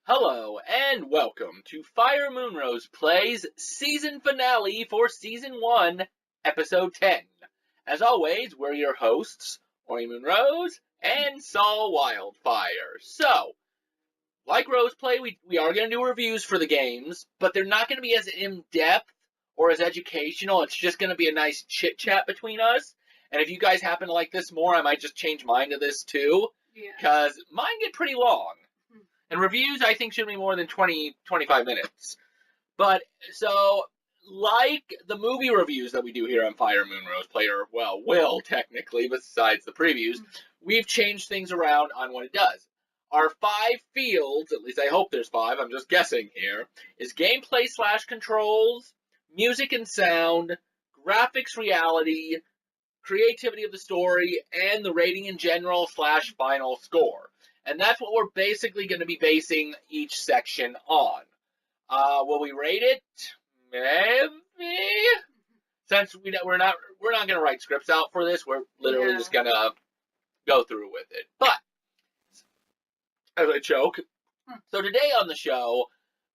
Hello, and welcome to FireMoonRose-Play's season finale for Season 1, Episode 10. As always, we're your hosts, Aurian MoonRose and Saul Wildfire. So, like Roseplay, we are going to do reviews for the games, but they're not going to be as in-depth or as educational. It's just going to be a nice chit-chat between us. And if you guys happen to like this more, I might just change mine to this too, because mine get pretty long. And reviews, I think, should be more than 20-25 minutes. But, so, like the movie reviews that we do here on FireMoonRose-Play, or, well, will, technically, besides the previews, we've changed things around on what it does. Our 5 fields, at least I hope there's 5, I'm just guessing here, is gameplay/controls, music and sound, graphics reality, creativity of the story, and the rating in general/final score. And that's what we're basically going to be basing each section on. Will we rate it? Maybe. Since we're not going to write scripts out for this, we're literally just going to go through with it. But as I joke, so today on the show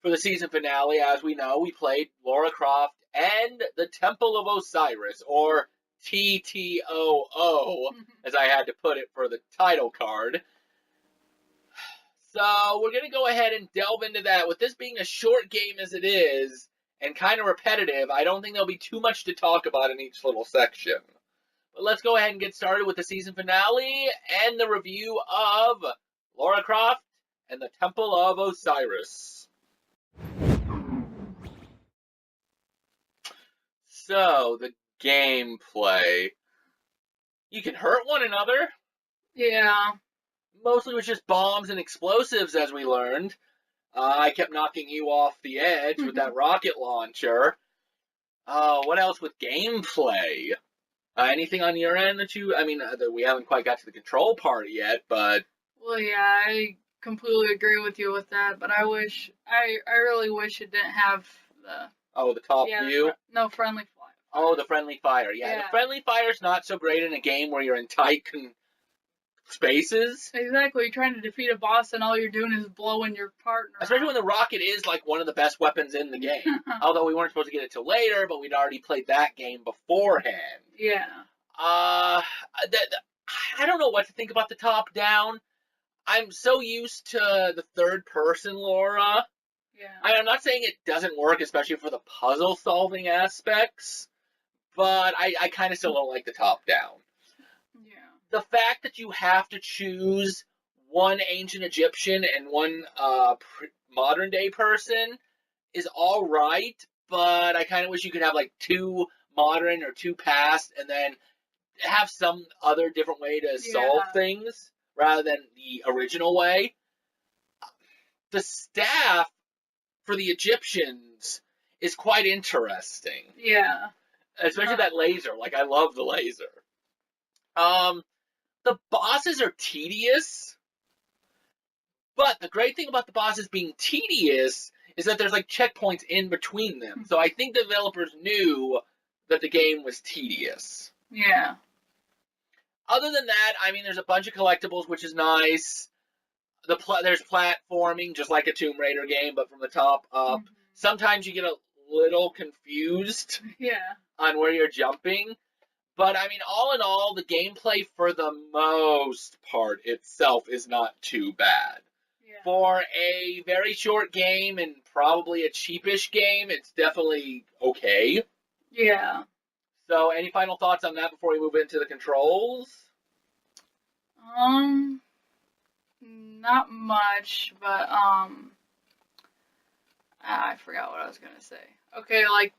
for the season finale, as we know, we played Lara Croft and the Temple of Osiris, or TTOO, as I had to put it for the title card. So we're going to go ahead and delve into that. With this being a short game as it is, and kind of repetitive, I don't think there'll be too much to talk about in each little section. But let's go ahead and get started with the season finale and the review of Lara Croft and the Temple of Osiris. So, the gameplay. You can hurt one another. Yeah. Mostly with just bombs and explosives, as we learned. I kept knocking you off the edge with that rocket launcher. What else with gameplay? Anything on your end that you... I mean, we haven't quite got to the control part yet, but... Well, yeah, I completely agree with you with that, but I really wish it didn't have the... Oh, the top view? No, friendly fire. Oh, the friendly fire. Yeah, the friendly fire's not so great in a game where you're in tight spaces. Exactly, you're trying to defeat a boss and all you're doing is blowing your partner. Especially when the rocket is like one of the best weapons in the game. Although we weren't supposed to get it till later, but we'd already played that game beforehand. Yeah. I don't know what to think about the top down. I'm so used to the third person Lara. Yeah. I'm not saying it doesn't work, especially for the puzzle solving aspects, but I kind of still don't like the top down. The fact that you have to choose one ancient Egyptian and one modern day person is all right, but I kind of wish you could have like 2 modern or 2 past and then have some other different way to solve things rather than the original way. The staff for the Egyptians is quite interesting. Yeah. Especially that laser. Like, I love the laser. The bosses are tedious, but the great thing about the bosses being tedious is that there's like checkpoints in between them. So I think developers knew that the game was tedious. Yeah. Other than that, I mean, there's a bunch of collectibles, which is nice. There's platforming, just like a Tomb Raider game, but from the top up. Sometimes you get a little confused on where you're jumping. But, I mean, all in all, the gameplay, for the most part itself, is not too bad. Yeah. For a very short game and probably a cheapish game, it's definitely okay. Yeah. So, any final thoughts on that before we move into the controls? Not much, but, I forgot what I was gonna say. Okay, like,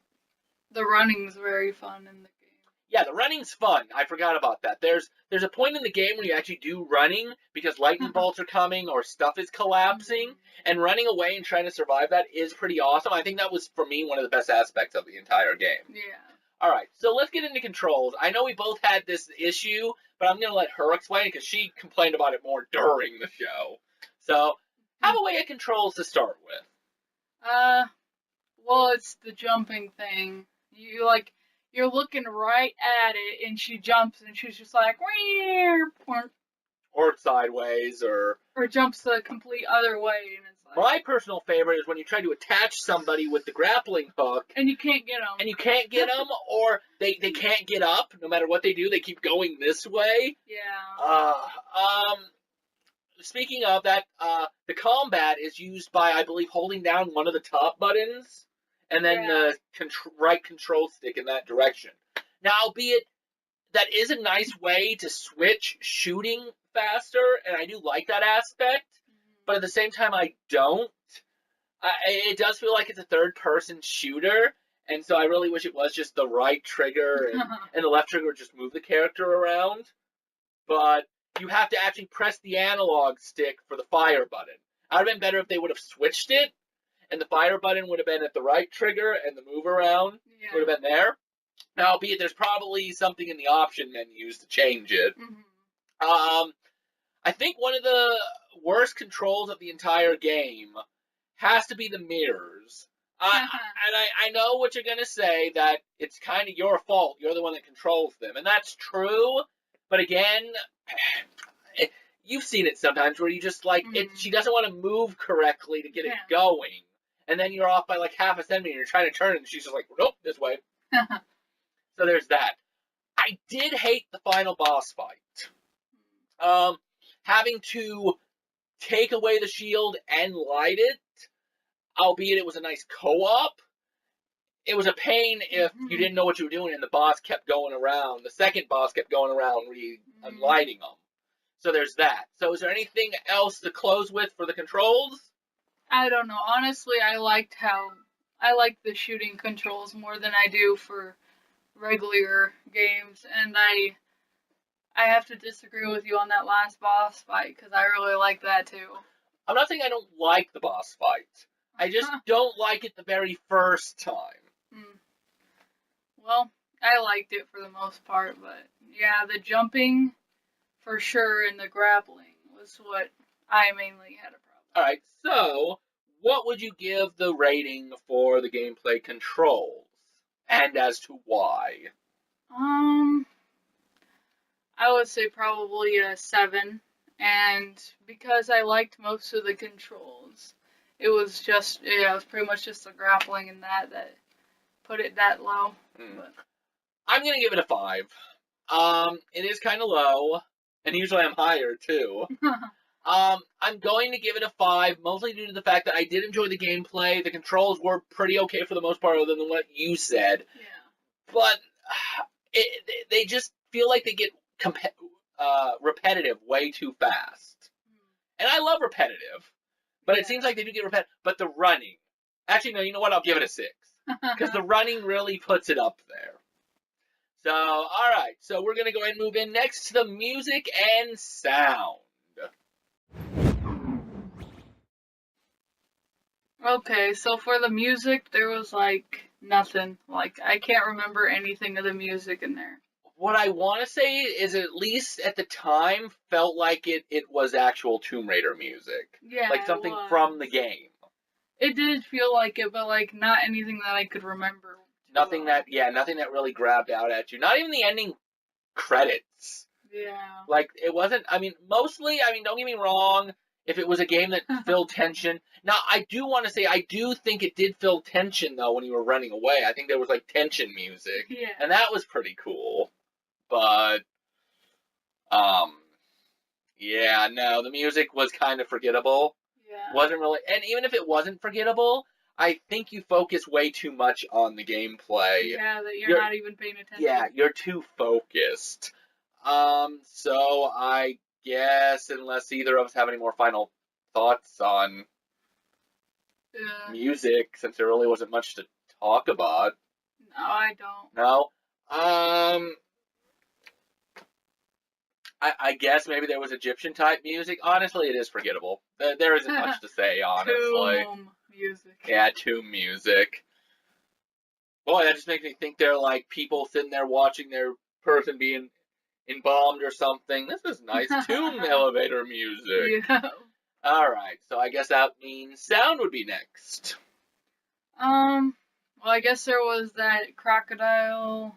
the running's very fun in the game. Yeah, the running's fun. I forgot about that. There's a point in the game where you actually do running because lightning bolts are coming or stuff is collapsing, and running away and trying to survive that is pretty awesome. I think that was, for me, one of the best aspects of the entire game. Yeah. All right, so let's get into controls. I know we both had this issue, but I'm going to let her explain it because she complained about it more during the show. So, have a way of controls to start with. Well, it's the jumping thing. You're looking right at it, and she jumps, and she's just like, or sideways, or jumps the complete other way, and it's My personal favorite is when you try to attach somebody with the grappling hook. And you can't get them. And you can't get them, or they can't get up. No matter what they do, they keep going this way. Yeah. Speaking of that, the combat is used by, I believe, holding down one of the top buttons, and then the right control stick in that direction. Now, albeit, that is a nice way to switch shooting faster, and I do like that aspect, but at the same time, I don't. It does feel like it's a third-person shooter, and so I really wish it was just the right trigger, and the left trigger would just move the character around. But you have to actually press the analog stick for the fire button. It would have been better if they would have switched it, and the fire button would have been at the right trigger, and the move around would have been there. Now, albeit there's probably something in the option menus to change it. I think one of the worst controls of the entire game has to be the mirrors. I know what you're going to say, that it's kind of your fault. You're the one that controls them. And that's true. But again, you've seen it sometimes where you just, like, she doesn't want to move correctly to get it going. And then you're off by, like, half a centimeter. You're trying to turn it, and she's just like, nope, this way. So there's that. I did hate the final boss fight. Having to take away the shield and light it, albeit it was a nice co-op, it was a pain if you didn't know what you were doing and the boss kept going around. The second boss kept going around lighting them. So there's that. So is there anything else to close with for the controls? I don't know. Honestly, I liked the shooting controls more than I do for regular games, and I have to disagree with you on that last boss fight, because I really like that too. I'm not saying I don't like the boss fight. I just don't like it the very first time. Well, I liked it for the most part, but yeah, the jumping for sure and the grappling was what I mainly had a problem. Alright, so what would you give the rating for the gameplay controls? And as to why? I would say probably a 7, and because I liked most of the controls, it was pretty much just the grappling and that put it that low. But I'm gonna give it a 5. It is kind of low, and usually I'm higher too. I'm going to give it a 5, mostly due to the fact that I did enjoy the gameplay. The controls were pretty okay for the most part, other than what you said. Yeah. But they just feel like they get repetitive way too fast. And I love repetitive, but it seems like they do get repetitive. But the running, actually, no, you know what? I'll give it a 6, because the running really puts it up there. So, all right. So we're gonna go ahead and move in next to the music and sound. Okay, so for the music, there was like nothing. Like, I can't remember anything of the music in there. What I want to say is, at least at the time, felt like it was actual Tomb Raider music. Yeah, like something from the game. It did feel like it, but like not anything that I could remember. Nothing that really grabbed out at you. Not even the ending credits. Yeah. Like, it wasn't, mostly, don't get me wrong, if it was a game that filled tension. Now, I do want to say, I do think it did fill tension, though, when you were running away. I think there was, like, tension music. Yeah. And that was pretty cool. But, yeah, no, the music was kind of forgettable. Yeah. Wasn't really, and even if it wasn't forgettable, I think you focus way too much on the gameplay. Yeah, that you're not even paying attention. Yeah, you're too focused. So I guess, unless either of us have any more final thoughts on music, since there really wasn't much to talk about. No, I don't. No? I guess maybe there was Egyptian type music. Honestly, it is forgettable. There isn't much to say, honestly. Tomb music. Yeah, tomb music. Boy, that just makes me think they're like people sitting there watching their person being embalmed or something. This is nice tomb elevator music. Yeah. Alright, so I guess that means sound would be next. Well, I guess there was that crocodile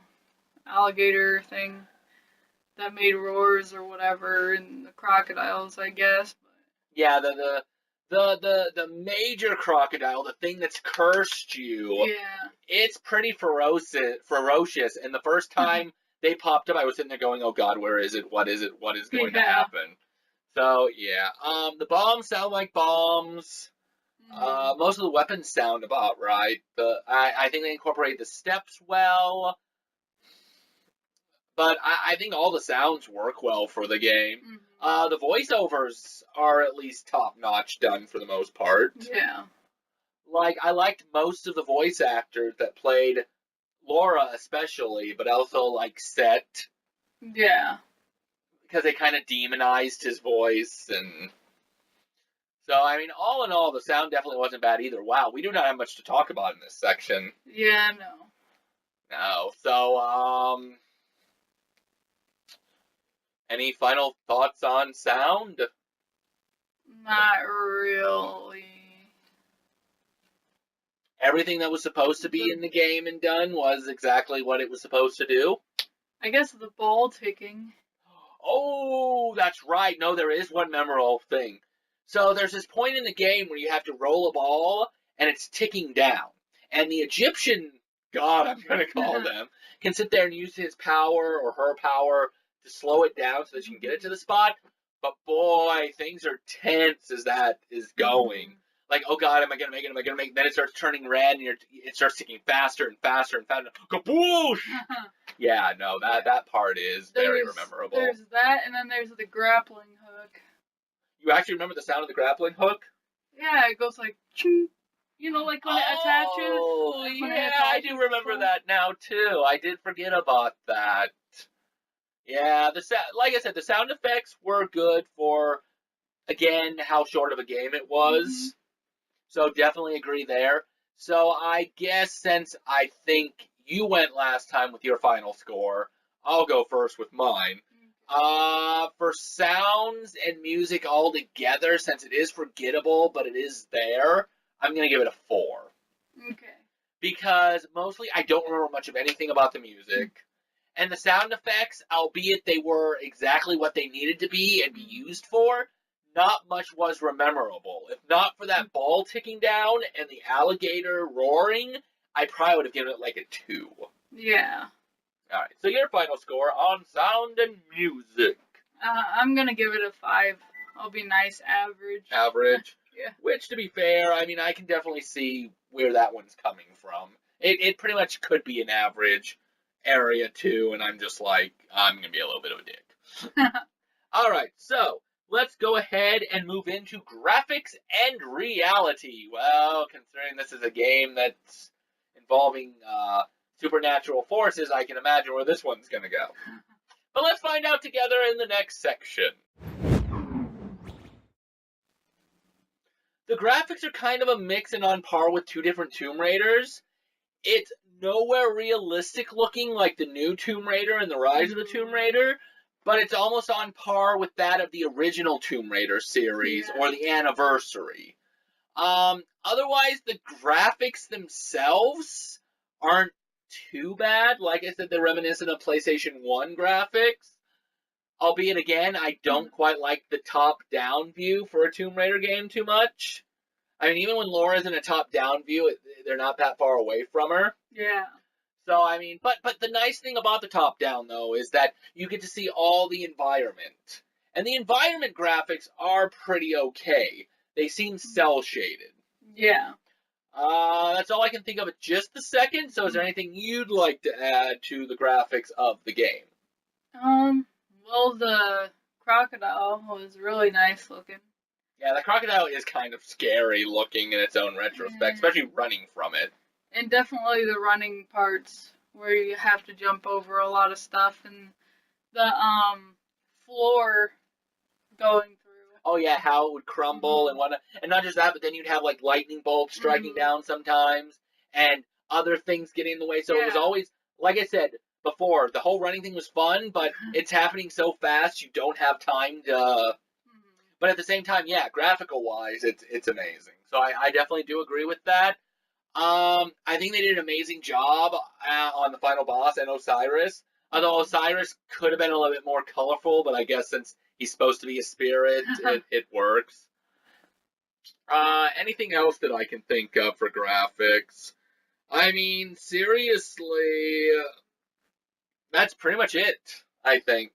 alligator thing that made roars or whatever, and the crocodiles, I guess. Yeah, the The major crocodile, the thing that's cursed you, Yeah. it's pretty ferocious. And the first time they popped up, I was sitting there going, "Oh God, where is it? What is it? What is going to happen?" So yeah, the bombs sound like bombs. Most of the weapons sound about right. I think they incorporate the steps well. But I think all the sounds work well for the game. The voiceovers are at least top-notch done for the most part. Yeah. Like, I liked most of the voice actors that played Laura especially, but also, like, Set. Yeah. Because they kind of demonized his voice, and... So, I mean, all in all, the sound definitely wasn't bad either. Wow, we do not have much to talk about in this section. Yeah, no. No, so, any final thoughts on sound? Not really. Everything that was supposed to be in the game and done was exactly what it was supposed to do? I guess the ball ticking. Oh, that's right. No, there is one memorable thing. So there's this point in the game where you have to roll a ball, and it's ticking down. And the Egyptian god, I'm going to call them, can sit there and use his power or her power to slow it down so that you can get it to the spot. But boy, things are tense as that is going. Like, oh God, am I going to make it? Am I going to make it? Then it starts turning red, and it starts ticking faster and faster and faster. Kaboosh! Yeah, no, that part is very memorable. There's that, and then there's the grappling hook. You actually remember the sound of the grappling hook? Yeah, it goes like, ching. You know, like when it attaches. Oh, yeah, I do remember that now, too. I did forget about that. Yeah, like I said, the sound effects were good for, again, how short of a game it was. So definitely agree there. So I guess since I think you went last time with your final score, I'll go first with mine. For sounds and music all together, since it is forgettable, but it is there, I'm going to give it a 4. Okay. Because mostly I don't remember much of anything about the music. And the sound effects, albeit they were exactly what they needed to be and be used for, not much was memorable. If not for that ball ticking down and the alligator roaring, I probably would have given it like a 2. Yeah. Alright, so your final score on sound and music. I'm gonna give it a 5. I'll be nice, average. Average? Yeah. Which, to be fair, I mean, I can definitely see where that one's coming from. It pretty much could be an average area, too, and I'm just like, I'm gonna be a little bit of a dick. Alright, so, let's go ahead and move into graphics and reality. Well, considering this is a game that's involving supernatural forces, I can imagine where this one's going to go. But let's find out together in the next section. The graphics are kind of a mix and on par with two different Tomb Raiders. It's nowhere realistic looking like the new Tomb Raider and the Rise of the Tomb Raider, but it's almost on par with that of the original Tomb Raider series or the anniversary. Otherwise, the graphics themselves aren't too bad. Like I said, they're reminiscent of PlayStation 1 graphics. Albeit, again, I don't quite like the top-down view for a Tomb Raider game too much. I mean, even when Laura's in a top-down view, they're not that far away from her. Yeah. So, I mean, but the nice thing about the top-down, though, is that you get to see all the environment. And the environment graphics are pretty okay. They seem cel-shaded. Yeah. That's all I can think of at just the second, so is there anything you'd like to add to the graphics of the game? Well, the crocodile was really nice looking. Yeah, the crocodile is kind of scary looking in its own retrospect, especially running from it. And definitely the running parts where you have to jump over a lot of stuff and the floor going through. Oh yeah, how it would crumble and whatnot. And not just that, but then you'd have like lightning bolts striking down sometimes and other things getting in the way. So it was always, like I said before, the whole running thing was fun, but it's happening so fast you don't have time to... But at the same time, yeah, graphical-wise, it's amazing. So I definitely do agree with that. I think they did an amazing job on the final boss and Osiris. Although Osiris could have been a little bit more colorful, but I guess since he's supposed to be a spirit, it works. Anything else that I can think of for graphics? I mean, seriously, that's pretty much it, I think.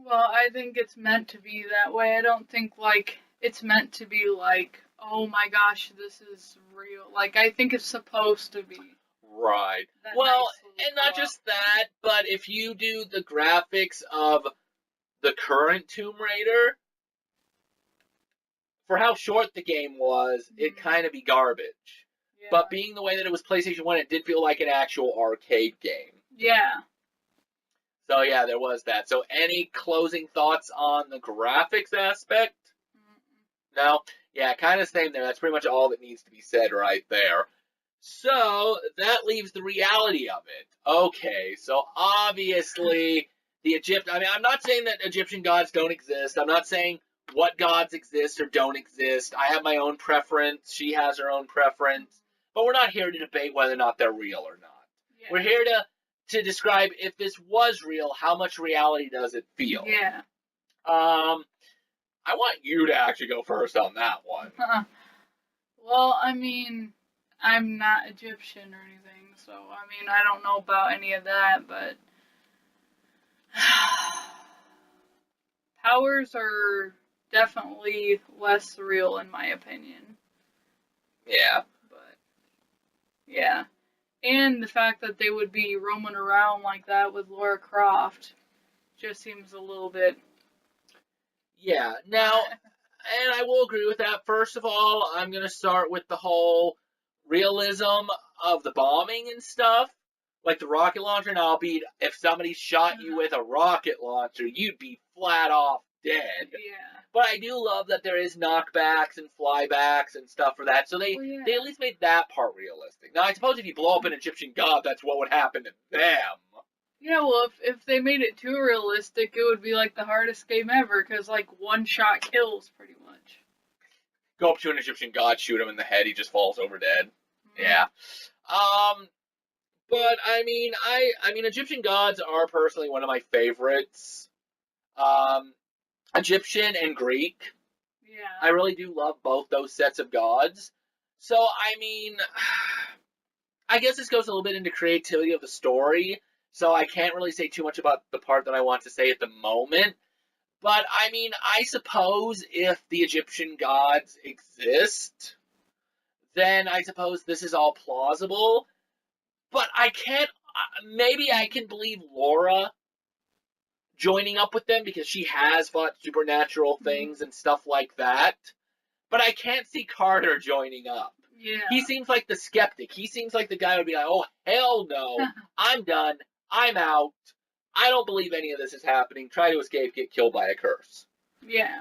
Well, I think it's meant to be that way. I don't think, like, it's meant to be like, oh my gosh, this is real. Like, I think it's supposed to be. Right. That Well, nice and not just that, but if you do the graphics of the current Tomb Raider, for how short the game was, it'd kind of be garbage. Yeah. But being the way that it was PlayStation 1, it did feel like an actual arcade game. Yeah. So yeah, there was that. So any closing thoughts on the graphics aspect? No? Yeah, kind of same there. That's pretty much all that needs to be said right there. So that leaves the reality of it. Okay, so obviously the Egypt. I mean, I'm not saying that Egyptian gods don't exist. I'm not saying what gods exist or don't exist. I have my own preference. She has her own preference. But we're not here to debate whether or not they're real or not. Yeah. We're here to describe if this was real, how much reality does it feel? Yeah. I want you to actually go first on that one. Well, I mean, I'm not Egyptian or anything, so I mean, I don't know about any of that, but powers are definitely less real in my opinion. Yeah. But yeah. And the fact that they would be roaming around like that with Lara Croft just seems a little bit. Yeah. Now, and I will agree with that. First of all, I'm going to start with the whole realism of the bombing and stuff. Like the rocket launcher. Now, albeit if somebody shot you with a rocket launcher, you'd be flat off dead. Yeah. But I do love that there is knockbacks and flybacks and stuff for that. So they at least made that part realistic. Now, I suppose if you blow up an Egyptian god, that's what would happen to them. Yeah, well, if they made it too realistic, it would be like the hardest game ever, because, like, one shot kills, pretty much. Go up to an Egyptian god, shoot him in the head, he just falls over dead. Mm-hmm. Yeah. But, I mean, Egyptian gods are personally one of my favorites. Egyptian and Greek. Yeah. I really do love both those sets of gods. So, I mean, I guess this goes a little bit into creativity of the story. So I can't really say too much about the part that I want to say at the moment. But, I mean, I suppose if the Egyptian gods exist, then I suppose this is all plausible. But I can't, maybe I can believe Laura joining up with them because she has fought supernatural things and stuff like that. But I can't see Carter joining up. Yeah. He seems like the skeptic. He seems like the guy who would be like, oh, hell no, I'm done. I'm out. I don't believe any of this is happening. Try to escape, get killed by a curse. Yeah.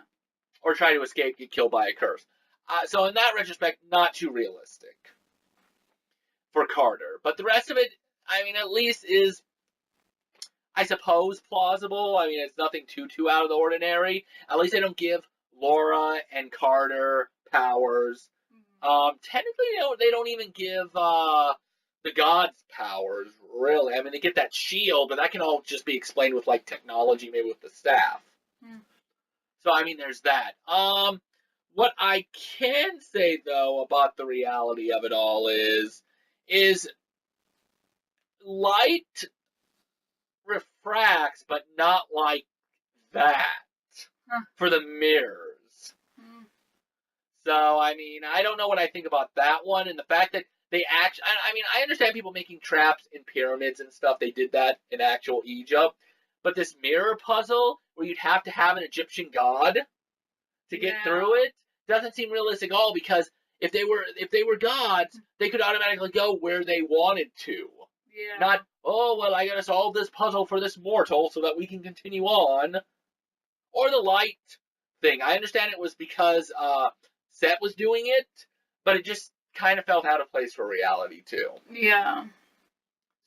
Or try to escape, get killed by a curse. So in that retrospect, not too realistic for Carter. But the rest of it, I mean, at least is, I suppose, plausible. I mean, it's nothing too out of the ordinary. At least they don't give Laura and Carter powers. Technically, they don't even give the gods powers, really. I mean, they get that shield, but that can all just be explained with, like, technology, maybe with the staff. So, I mean, there's that. What I can say, though, about the reality of it all is light refracts, but not like that for the mirrors. So, I mean, I don't know what I think about that one, and the fact that they actually, I mean, I understand people making traps in pyramids and stuff. They did that in actual Egypt. But this mirror puzzle, where you'd have to have an Egyptian god to get through it, doesn't seem realistic at all, because if they were gods, they could automatically go where they wanted to. Yeah. Not, oh, well, I gotta solve this puzzle for this mortal so that we can continue on. Or the light thing. I understand it was because Set was doing it, but it just kind of felt out of place for reality, too. Yeah.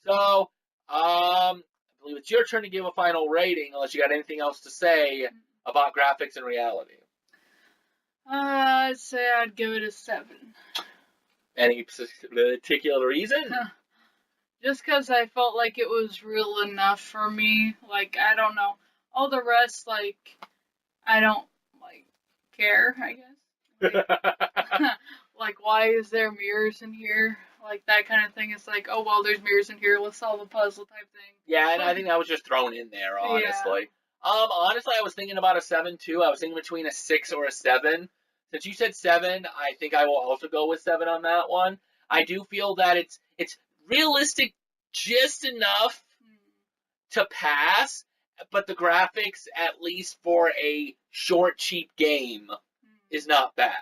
So, I believe it's your turn to give a final rating, unless you got anything else to say about graphics and reality. I'd say I'd give it a 7. Any particular reason? Just because I felt like it was real enough for me. Like, I don't know. All the rest, like, I don't, like, care, I guess. Like, why is there mirrors in here? Like, that kind of thing. It's like, oh, well, there's mirrors in here. Let's solve a puzzle type thing. Yeah, and I think that was just thrown in there, honestly. Yeah. Honestly, I was thinking about a 7, too. I was thinking between a 6 or a 7. Since you said 7, I think I will also go with 7 on that one. I do feel that it's realistic just enough to pass, but the graphics, at least for a short, cheap game, is not bad.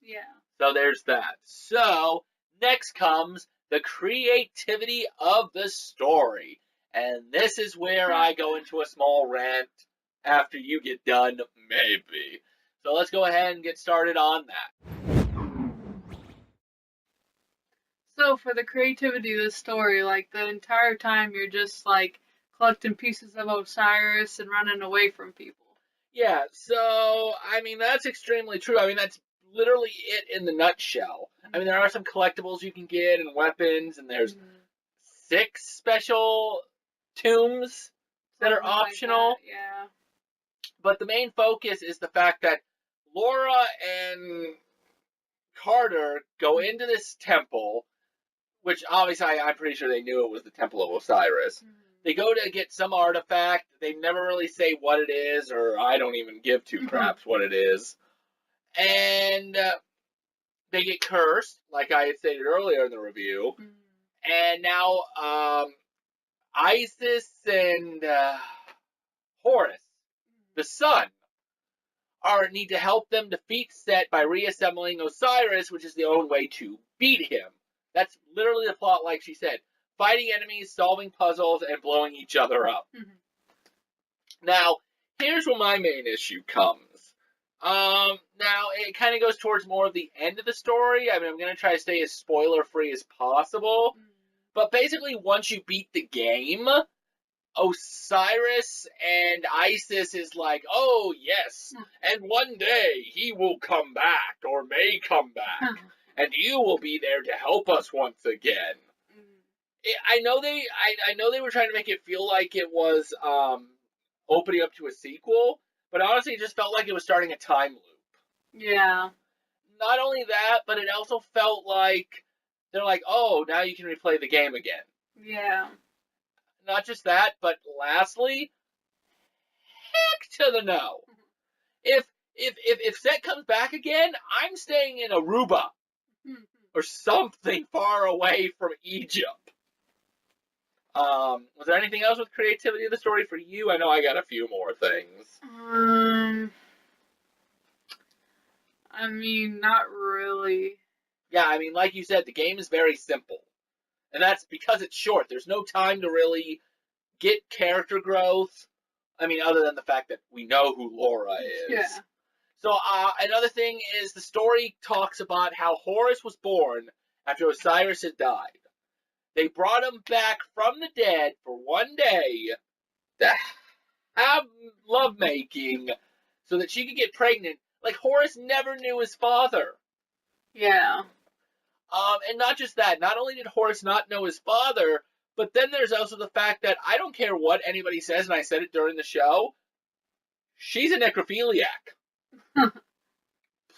Yeah. So there's that. So, next comes the creativity of the story. And this is where I go into a small rant after you get done, maybe. So let's go ahead and get started on that. So for the creativity of the story, like the entire time you're just like collecting pieces of Osiris and running away from people. Yeah, so, I mean, that's extremely true. I mean, that's literally it in the nutshell. I mean, there are some collectibles you can get and weapons, and there's 6 special tombs that are optional. Like that, yeah. But the main focus is the fact that Laura and Carter go into this temple, which obviously I'm pretty sure they knew it was the Temple of Osiris. They go to get some artifact. They never really say what it is, or I don't even give 2 craps what it is. And they get cursed, like I had stated earlier in the review. And now Isis and Horus, the sun, need to help them defeat Set by reassembling Osiris, which is the only way to beat him. That's literally the plot, like she said. Fighting enemies, solving puzzles, and blowing each other up. Now, here's where my main issue comes. Now, it kind of goes towards more of the end of the story. I mean, I'm going to try to stay as spoiler-free as possible. But basically, once you beat the game, Osiris and Isis is like, oh, yes, and one day he will come back, or may come back, and you will be there to help us once again. I know they were trying to make it feel like it was opening up to a sequel, but honestly, it just felt like it was starting a time loop. Yeah. Not only that, but it also felt like they're like, oh, now you can replay the game again. Yeah. Not just that, but lastly, heck to the no. If Set comes back again, I'm staying in Aruba or something far away from Egypt. Was there anything else with creativity of the story for you? I know I got a few more things. I mean, not really. Yeah, I mean, like you said, the game is very simple. And that's because it's short. There's no time to really get character growth. I mean, other than the fact that we know who Laura is. Yeah. So, another thing is the story talks about how Horus was born after Osiris had died. They brought him back from the dead for one day to have lovemaking so that she could get pregnant. Like, Horus never knew his father. Yeah. And not just that. Not only did Horus not know his father, but then there's also the fact that I don't care what anybody says, and I said it during the show, she's a necrophiliac.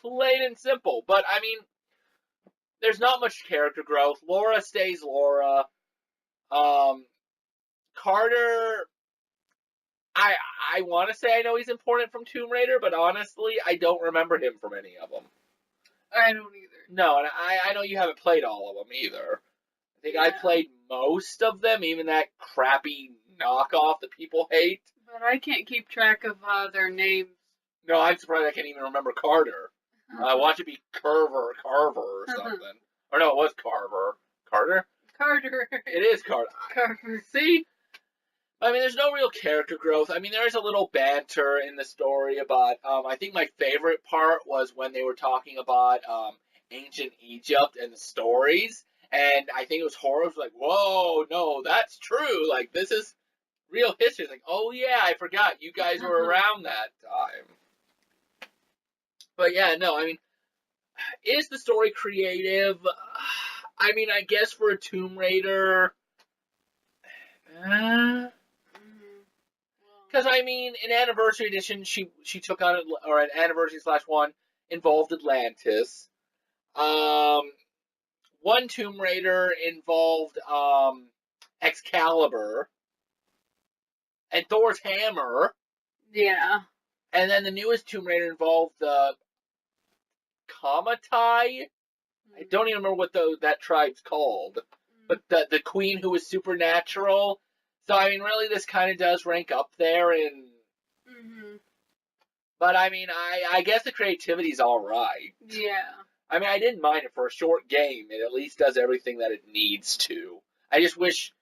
Plain and simple. But, I mean, there's not much character growth. Laura stays Laura. Carter, I want to say I know he's important from Tomb Raider, but honestly, I don't remember him from any of them. I don't either. No, and I know you haven't played all of them either. I think I played most of them, even that crappy knockoff that people hate. But I can't keep track of their names. No, I'm surprised I can't even remember Carter. Watch it be Carver or something. Or no, it was Carver. Carter? Carter. It is Carter. Carver. See? I mean, there's no real character growth. I mean, there's a little banter in the story about, I think my favorite part was when they were talking about ancient Egypt and the stories. And I think it was Horus like, whoa, no, that's true. Like, this is real history. It's like, oh yeah, I forgot. You guys were around that time. But yeah, no, I mean, is the story creative? I mean, I guess for a Tomb Raider, because I mean, in Anniversary Edition, she took on it, or an Anniversary /1, involved Atlantis. One Tomb Raider involved Excalibur and Thor's hammer. Yeah. And then the newest Tomb Raider involved the Kamatai. I don't even remember what that tribe's called. But the queen who was supernatural. So, I mean, really, this kind of does rank up there. But, I mean, I guess the creativity's all right. Yeah. I mean, I didn't mind it for a short game. It at least does everything that it needs to. I just wish,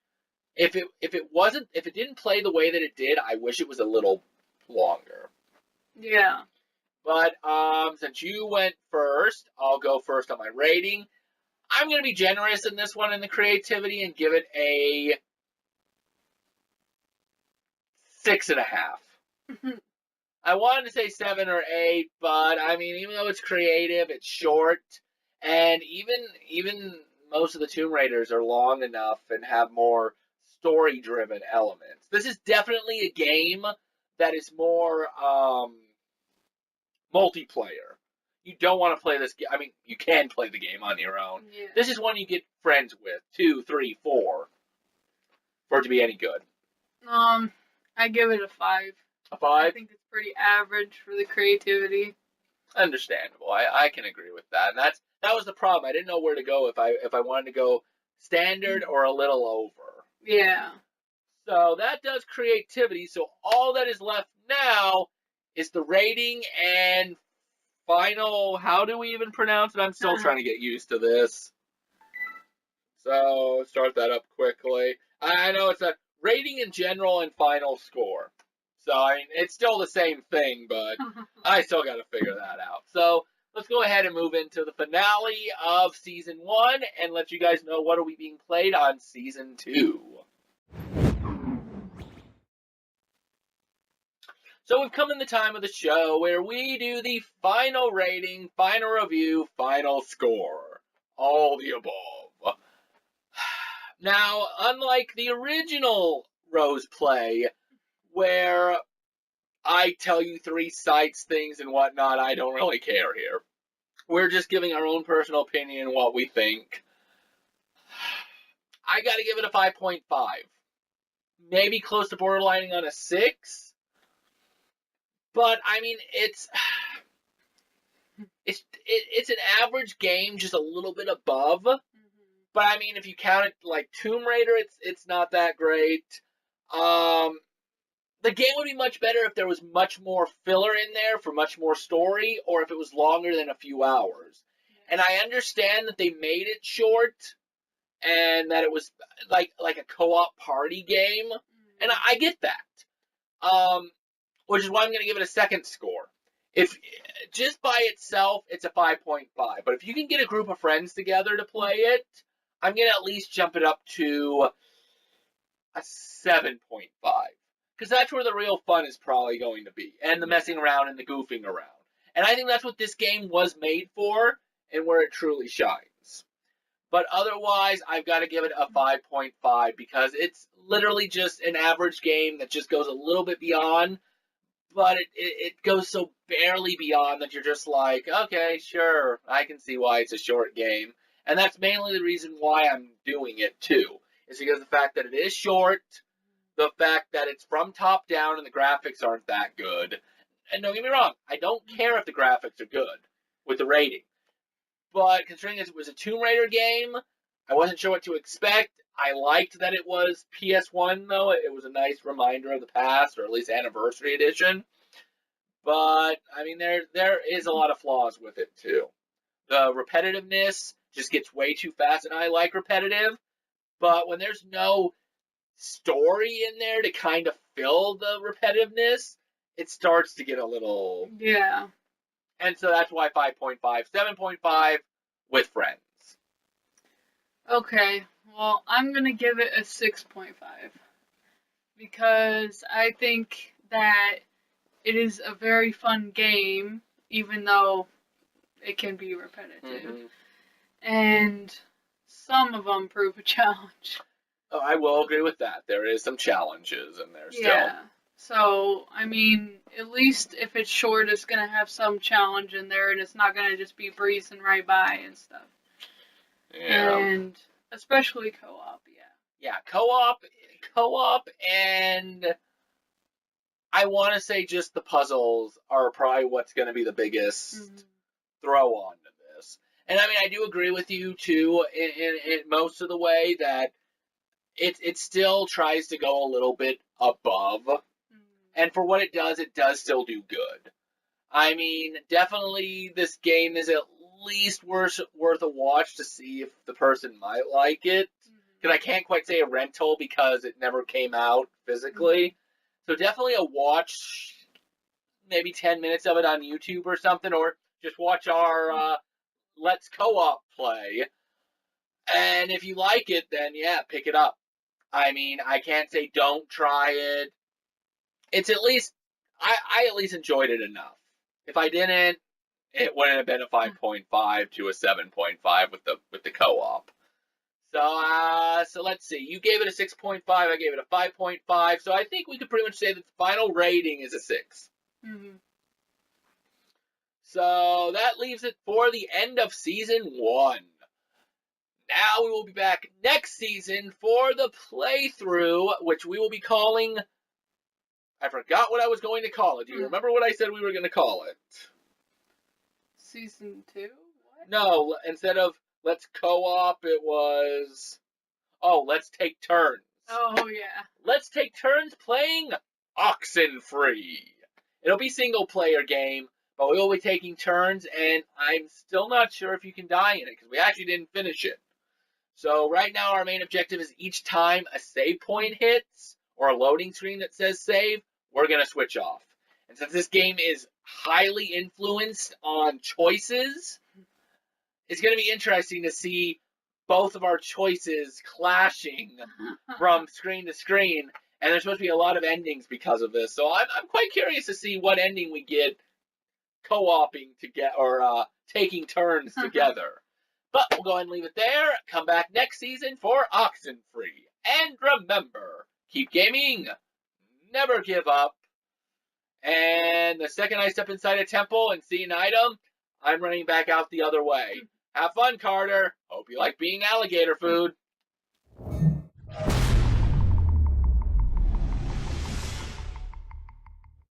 if it didn't play the way that it did, I wish it was a little longer. Yeah. But, since you went first, I'll go first on my rating. I'm going to be generous in this one in the creativity and give it a 6.5. I wanted to say 7 or 8, but I mean, even though it's creative, it's short, and even most of the Tomb Raiders are long enough and have more story-driven elements. This is definitely a game that is more multiplayer. You don't want to play this game. I mean, you can play the game on your own. Yeah. This is one you get friends with, 2, 3, 4, for it to be any good. I give it a 5. A 5? I think it's pretty average for the creativity. Understandable. I can agree with that. And that was the problem. I didn't know where to go if I wanted to go standard or a little over. Yeah. So that does creativity. So all that is left now is the rating and final. How do we even pronounce it? I'm still trying to get used to this. So start that up quickly. I know it's a rating in general and final score. So, I mean, it's still the same thing, but I still got to figure that out. So, let's go ahead and move into the finale of Season 1 and let you guys know what are we being played on Season 2. So, we've come in the time of the show where we do the final rating, final review, final score. All the above. Now, unlike the original Rose Play, where I tell you 3 sites, things, and whatnot, I don't really care here. We're just giving our own personal opinion and what we think. I gotta give it a 5.5. Maybe close to borderlining on a 6. But, I mean, it's an average game, just a little bit above. But, I mean, if you count it like Tomb Raider, it's not that great. The game would be much better if there was much more filler in there for much more story, or if it was longer than a few hours. And I understand that they made it short, and that it was like a co-op party game, and I get that. Which is why I'm going to give it a second score. If just by itself, it's a 5.5. But if you can get a group of friends together to play it, I'm going to at least jump it up to a 7.5. Because that's where the real fun is probably going to be. And the messing around and the goofing around. And I think that's what this game was made for, and where it truly shines. But otherwise, I've got to give it a 5.5, because it's literally just an average game that just goes a little bit beyond, but it goes so barely beyond that you're just like, okay, sure, I can see why it's a short game. And that's mainly the reason why I'm doing it, too. Is because of the fact that it is short, the fact that it's from top down and the graphics aren't that good. And don't get me wrong, I don't care if the graphics are good with the rating. But considering it was a Tomb Raider game, I wasn't sure what to expect. I liked that it was PS1, though. It was a nice reminder of the past, or at least Anniversary Edition. But, I mean, there is a lot of flaws with it, too. The repetitiveness just gets way too fast, and I like repetitive. But when there's no story in there to kind of fill the repetitiveness, it starts to get a little... Yeah. And so that's why 5.5, 7.5 with friends. Okay, well, I'm going to give it a 6.5. Because I think that it is a very fun game, even though it can be repetitive. And some of them prove a challenge. Oh, I will agree with that. There is some challenges in there still. Yeah, So, I mean, at least if it's short, it's going to have some challenge in there, and it's not going to just be breezing right by and stuff. Yeah. And especially co-op, yeah. Yeah, co-op, and I want to say just the puzzles are probably what's going to be the biggest throw on to this. And I mean, I do agree with you too in most of the way that it still tries to go a little bit above, and for what it does still do good. I mean, definitely this game is at least worth a watch to see if the person might like it. Because I can't quite say a rental because it never came out physically. So definitely a watch, maybe 10 minutes of it on YouTube or something, or just watch our Let's Co-op play. And if you like it, then yeah, pick it up. I mean, I can't say don't try it. It's at least, I at least enjoyed it enough. If I didn't, it wouldn't have been a 5.5 to a 7.5 with the co-op. So let's see. You gave it a 6.5. I gave it a 5.5. So I think we could pretty much say that the final rating is a 6. So that leaves it for the end of Season 1. Now we will be back next season for the playthrough, which we will be calling... I forgot what I was going to call it. Do you remember what I said we were going to call it? Season 2? What? No, instead of Let's Co-op, it was... Oh, Let's Take Turns. Oh, yeah. Let's take turns playing Oxenfree. It'll be single-player game, but we will be taking turns, and I'm still not sure if you can die in it, because we actually didn't finish it. So right now our main objective is each time a save point hits, or a loading screen that says save, we're going to switch off. And since this game is highly influenced on choices, it's going to be interesting to see both of our choices clashing from screen to screen, and there's supposed to be a lot of endings because of this. So I'm quite curious to see what ending we get co-oping together, or taking turns together. But we'll go ahead and leave it there. Come back next season for Oxenfree. And remember, keep gaming, never give up. And the second I step inside a temple and see an item, I'm running back out the other way. Have fun, Carter. Hope you like being alligator food.